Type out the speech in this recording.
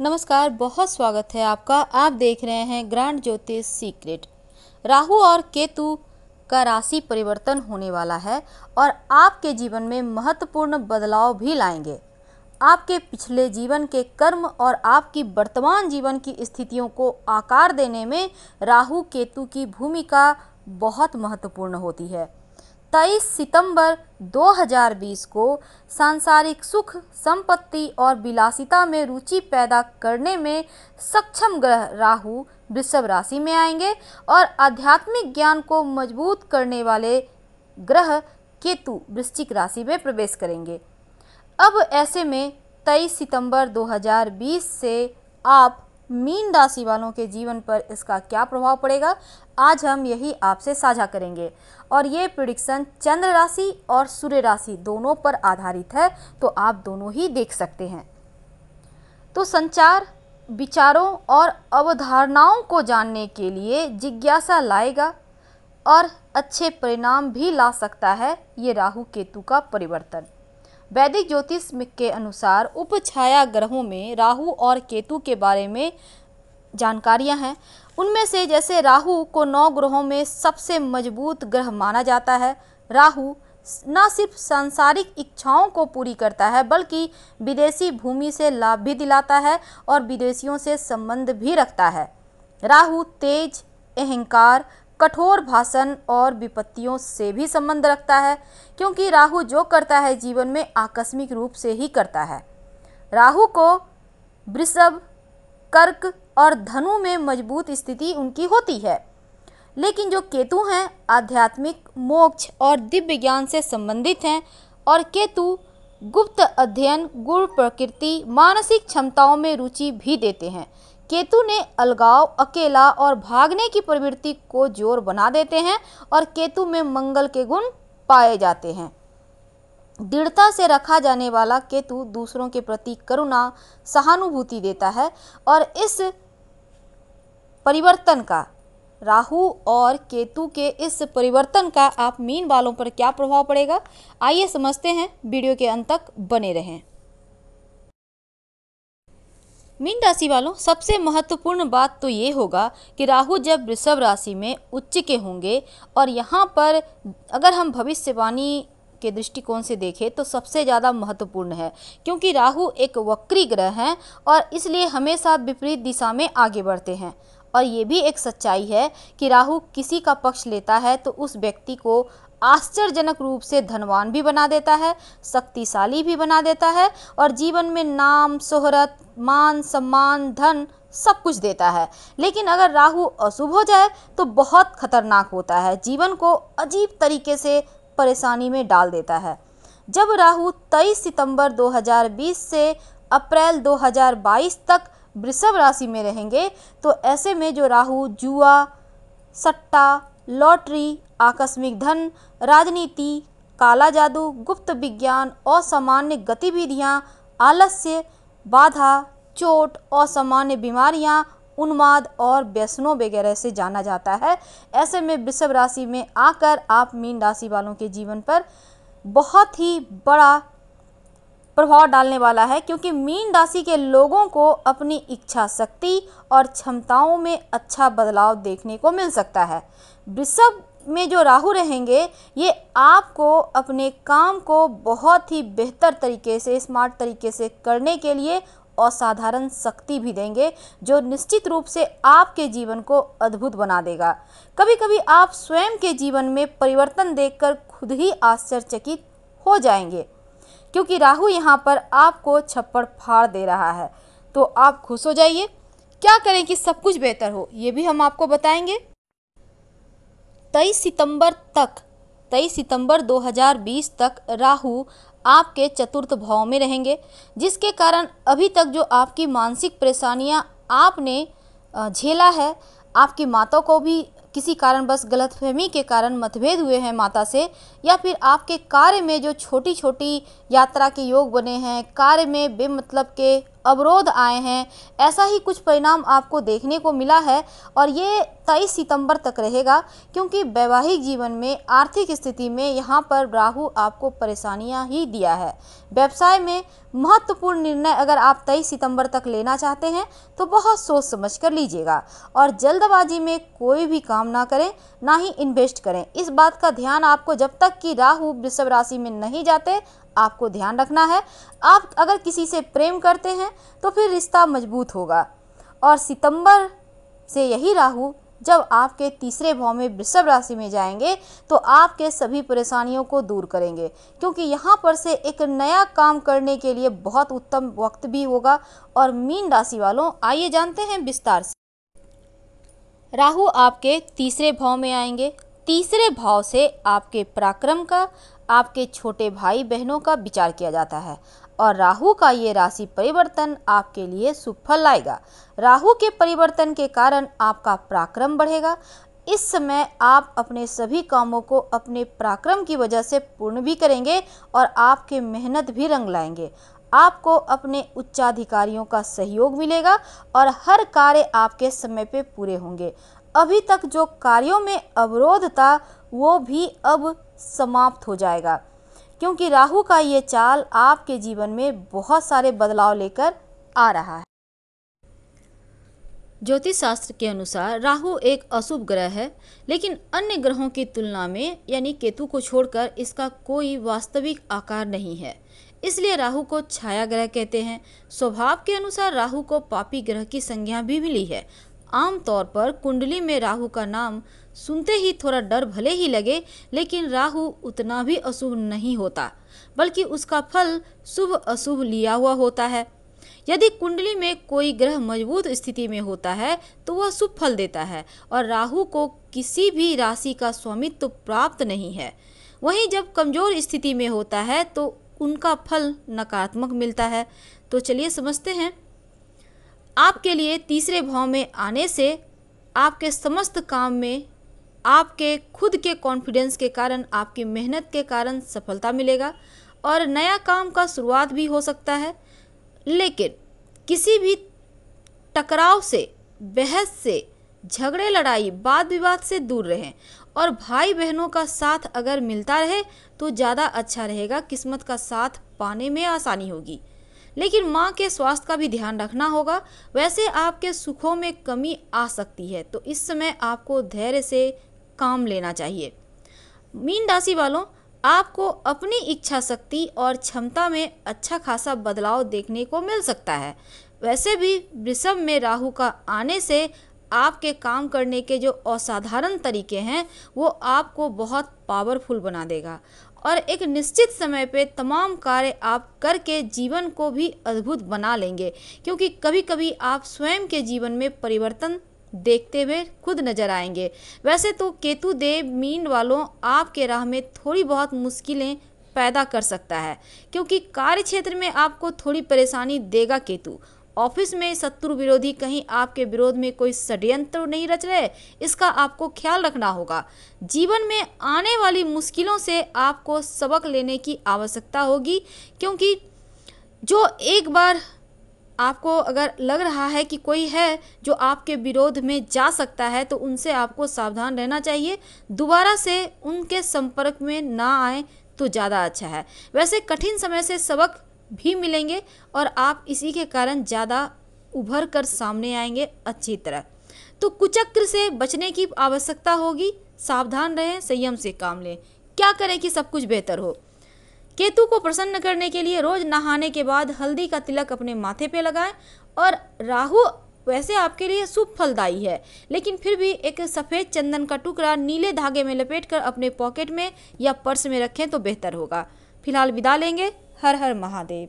नमस्कार, बहुत स्वागत है आपका। आप देख रहे हैं ग्रैंड ज्योतिष सीक्रेट। राहु और केतु का राशि परिवर्तन होने वाला है और आपके जीवन में महत्वपूर्ण बदलाव भी लाएंगे। आपके पिछले जीवन के कर्म और आपकी वर्तमान जीवन की स्थितियों को आकार देने में राहु केतु की भूमिका बहुत महत्वपूर्ण होती है। 23 सितंबर 2020 को सांसारिक सुख, संपत्ति और विलासिता में रुचि पैदा करने में सक्षम ग्रह राहु वृषभ राशि में आएंगे और आध्यात्मिक ज्ञान को मजबूत करने वाले ग्रह केतु वृश्चिक राशि में प्रवेश करेंगे। अब ऐसे में 23 सितंबर 2020 से आप मीन राशि वालों के जीवन पर इसका क्या प्रभाव पड़ेगा, आज हम यही आपसे साझा करेंगे। और ये प्रेडिक्शन चंद्र राशि और सूर्य राशि दोनों पर आधारित है, तो आप दोनों ही देख सकते हैं। तो संचार, विचारों और अवधारणाओं को जानने के लिए जिज्ञासा लाएगा और अच्छे परिणाम भी ला सकता है ये राहु केतु का परिवर्तन। वैदिक ज्योतिष के अनुसार उपछाया ग्रहों में राहु और केतु के बारे में जानकारियां हैं। उनमें से जैसे राहु को 9 ग्रहों में सबसे मजबूत ग्रह माना जाता है। राहु न सिर्फ सांसारिक इच्छाओं को पूरी करता है बल्कि विदेशी भूमि से लाभ भी दिलाता है और विदेशियों से संबंध भी रखता है। राहु तेज, अहंकार, कठोर भाषण और विपत्तियों से भी संबंध रखता है, क्योंकि राहु जो करता है जीवन में आकस्मिक रूप से ही करता है। राहु को वृषभ, कर्क और धनु में मजबूत स्थिति उनकी होती है, लेकिन जो केतु हैं आध्यात्मिक, मोक्ष और दिव्य ज्ञान से संबंधित हैं और केतु गुप्त अध्ययन, गुण प्रकृति, मानसिक क्षमताओं में रुचि भी देते हैं। केतु ने अलगाव, अकेला और भागने की प्रवृत्ति को जोर बना देते हैं और केतु में मंगल के गुण पाए जाते हैं। दृढ़ता से रखा जाने वाला केतु दूसरों के प्रति करुणा, सहानुभूति देता है और इस परिवर्तन का, राहु और केतु के इस परिवर्तन का आप मीन वालों पर क्या प्रभाव पड़ेगा, आइए समझते हैं। वीडियो के अंत तक बने रहें। मीन राशि वालों, सबसे महत्वपूर्ण बात तो ये होगा कि राहु जब वृषभ राशि में उच्च के होंगे और यहाँ पर अगर हम भविष्यवाणी के दृष्टिकोण से देखें तो सबसे ज़्यादा महत्वपूर्ण है, क्योंकि राहु एक वक्री ग्रह हैं और इसलिए हमेशा विपरीत दिशा में आगे बढ़ते हैं। और ये भी एक सच्चाई है कि राहु किसी का पक्ष लेता है तो उस व्यक्ति को आश्चर्यजनक रूप से धनवान भी बना देता है, शक्तिशाली भी बना देता है और जीवन में नाम, शोहरत, मान, सम्मान, धन सब कुछ देता है। लेकिन अगर राहु अशुभ हो जाए तो बहुत खतरनाक होता है, जीवन को अजीब तरीके से परेशानी में डाल देता है। जब राहु 23 सितंबर 2020 से अप्रैल 2022 तक वृषभ राशि में रहेंगे तो ऐसे में जो राहु जुआ, सट्टा, लॉटरी, आकस्मिक धन, राजनीति, काला जादू, गुप्त विज्ञान, असामान्य गतिविधियां, आलस्य, बाधा, चोट, असामान्य बीमारियां, उन्माद और व्यसनों वगैरह से जाना जाता है। ऐसे में वृषभ राशि में आकर आप मीन राशि वालों के जीवन पर बहुत ही बड़ा प्रभाव डालने वाला है, क्योंकि मीन राशि के लोगों को अपनी इच्छा शक्ति और क्षमताओं में अच्छा बदलाव देखने को मिल सकता है। वृषभ में जो राहु रहेंगे ये आपको अपने काम को बहुत ही बेहतर तरीके से, स्मार्ट तरीके से करने के लिए असाधारण शक्ति भी देंगे, जो निश्चित रूप से आपके जीवन को अद्भुत बना देगा। कभी कभी आप स्वयं के जीवन में परिवर्तन देखकर खुद ही आश्चर्यचकित हो जाएंगे, क्योंकि राहु यहाँ पर आपको छप्पड़ फाड़ दे रहा है। तो आप खुश हो जाइए। क्या करें कि सब कुछ बेहतर हो, ये भी हम आपको बताएंगे। 23 सितंबर 2020 तक राहु आपके चतुर्थ भाव में रहेंगे, जिसके कारण अभी तक जो आपकी मानसिक परेशानियां आपने झेला है, आपकी माता को भी किसी कारणवश गलतफहमी के कारण मतभेद हुए हैं माता से, या फिर आपके कार्य में जो छोटी छोटी यात्रा के योग बने हैं, कार्य में बेमतलब के अवरोध आए हैं, ऐसा ही कुछ परिणाम आपको देखने को मिला है और ये 23 सितंबर तक रहेगा, क्योंकि वैवाहिक जीवन में आर्थिक स्थिति में यहाँ पर राहु आपको परेशानियाँ ही दिया है। व्यवसाय में महत्वपूर्ण निर्णय अगर आप 23 सितंबर तक लेना चाहते हैं तो बहुत सोच समझ कर लीजिएगा और जल्दबाजी में कोई भी काम ना करें, ना ही इन्वेस्ट करें। इस बात का ध्यान आपको जब तक कि राहु वृषभ राशि में नहीं जाते आपको ध्यान रखना है। आप अगर किसी से प्रेम करते हैं तो फिर रिश्ता मजबूत होगा और सितंबर से यही राहु जब आपके तीसरे भाव में वृषभ राशि में जाएंगे तो आपके सभी परेशानियों को दूर करेंगे, क्योंकि यहाँ पर से एक नया काम करने के लिए बहुत उत्तम वक्त भी होगा। और मीन राशि वालों, आइए जानते हैं विस्तार से। राहु आपके तीसरे भाव में आएंगे। तीसरे भाव से आपके पराक्रम का, आपके छोटे भाई बहनों का विचार किया जाता है और राहु का ये राशि परिवर्तन आपके लिए शुभ फल लाएगा। राहु के परिवर्तन के कारण आपका पराक्रम बढ़ेगा। इस समय आप अपने सभी कामों को अपने पराक्रम की वजह से पूर्ण भी करेंगे और आपके मेहनत भी रंग लाएंगे। आपको अपने उच्चाधिकारियों का सहयोग मिलेगा और हर कार्य आपके समय पे पूरे होंगे। अभी तक जो कार्यों में अवरोध था वो भी अब समाप्त हो जाएगा, क्योंकि राहु का ये चाल आपके जीवन में बहुत सारे बदलाव लेकर आ रहा है। ज्योतिष शास्त्र के अनुसार राहु एक अशुभ ग्रह है, लेकिन अन्य ग्रहों की तुलना में यानी केतु को छोड़कर इसका कोई वास्तविक आकार नहीं है, इसलिए राहु को छाया ग्रह कहते हैं। स्वभाव के अनुसार राहु को पापी ग्रह की संज्ञा भी मिली है। आमतौर पर कुंडली में राहु का नाम सुनते ही थोड़ा डर भले ही लगे, लेकिन राहु उतना भी अशुभ नहीं होता, बल्कि उसका फल शुभ अशुभ लिया हुआ होता है। यदि कुंडली में कोई ग्रह मजबूत स्थिति में होता है तो वह शुभ फल देता है और राहु को किसी भी राशि का स्वामित्व प्राप्त नहीं है। वहीं जब कमजोर स्थिति में होता है तो उनका फल नकारात्मक मिलता है। तो चलिए समझते हैं। आपके लिए तीसरे भाव में आने से आपके समस्त काम में आपके खुद के कॉन्फिडेंस के कारण, आपकी मेहनत के कारण सफलता मिलेगा और नया काम का शुरुआत भी हो सकता है। लेकिन किसी भी टकराव से, बहस से, झगड़े लड़ाई, वाद विवाद से दूर रहें और भाई बहनों का साथ अगर मिलता रहे तो ज़्यादा अच्छा रहेगा। किस्मत का साथ पाने में आसानी होगी, लेकिन माँ के स्वास्थ्य का भी ध्यान रखना होगा। वैसे आपके सुखों में कमी आ सकती है, तो इस समय आपको धैर्य से काम लेना चाहिए। मीन राशि वालों, आपको अपनी इच्छा शक्ति और क्षमता में अच्छा खासा बदलाव देखने को मिल सकता है। वैसे भी वृषभ में राहु का आने से आपके काम करने के जो असाधारण तरीके हैं वो आपको बहुत पावरफुल बना देगा और एक निश्चित समय पे तमाम कार्य आप करके जीवन को भी अद्भुत बना लेंगे, क्योंकि कभी कभी आप स्वयं के जीवन में परिवर्तन देखते हुए खुद नजर आएंगे। वैसे तो केतु देव मीन वालों आपके राह में थोड़ी बहुत मुश्किलें पैदा कर सकता है, क्योंकि कार्य क्षेत्र में आपको थोड़ी परेशानी देगा केतु। ऑफिस में शत्रु विरोधी कहीं आपके विरोध में कोई षड्यंत्र नहीं रच रहे, इसका आपको ख्याल रखना होगा। जीवन में आने वाली मुश्किलों से आपको सबक लेने की आवश्यकता होगी, क्योंकि जो एक बार आपको अगर लग रहा है कि कोई है जो आपके विरोध में जा सकता है तो उनसे आपको सावधान रहना चाहिए। दोबारा से उनके संपर्क में ना आए तो ज़्यादा अच्छा है। वैसे कठिन समय से सबक भी मिलेंगे और आप इसी के कारण ज़्यादा उभर कर सामने आएंगे अच्छी तरह। तो कुचक्र से बचने की आवश्यकता होगी। सावधान रहें, संयम से काम लें। क्या करें कि सब कुछ बेहतर हो। केतु को प्रसन्न करने के लिए रोज नहाने के बाद हल्दी का तिलक अपने माथे पे लगाएं। और राहु वैसे आपके लिए शुभ फलदायी है, लेकिन फिर भी एक सफ़ेद चंदन का टुकड़ा नीले धागे में लपेटकर अपने पॉकेट में या पर्स में रखें तो बेहतर होगा। फिलहाल विदा लेंगे। हर हर महादेव।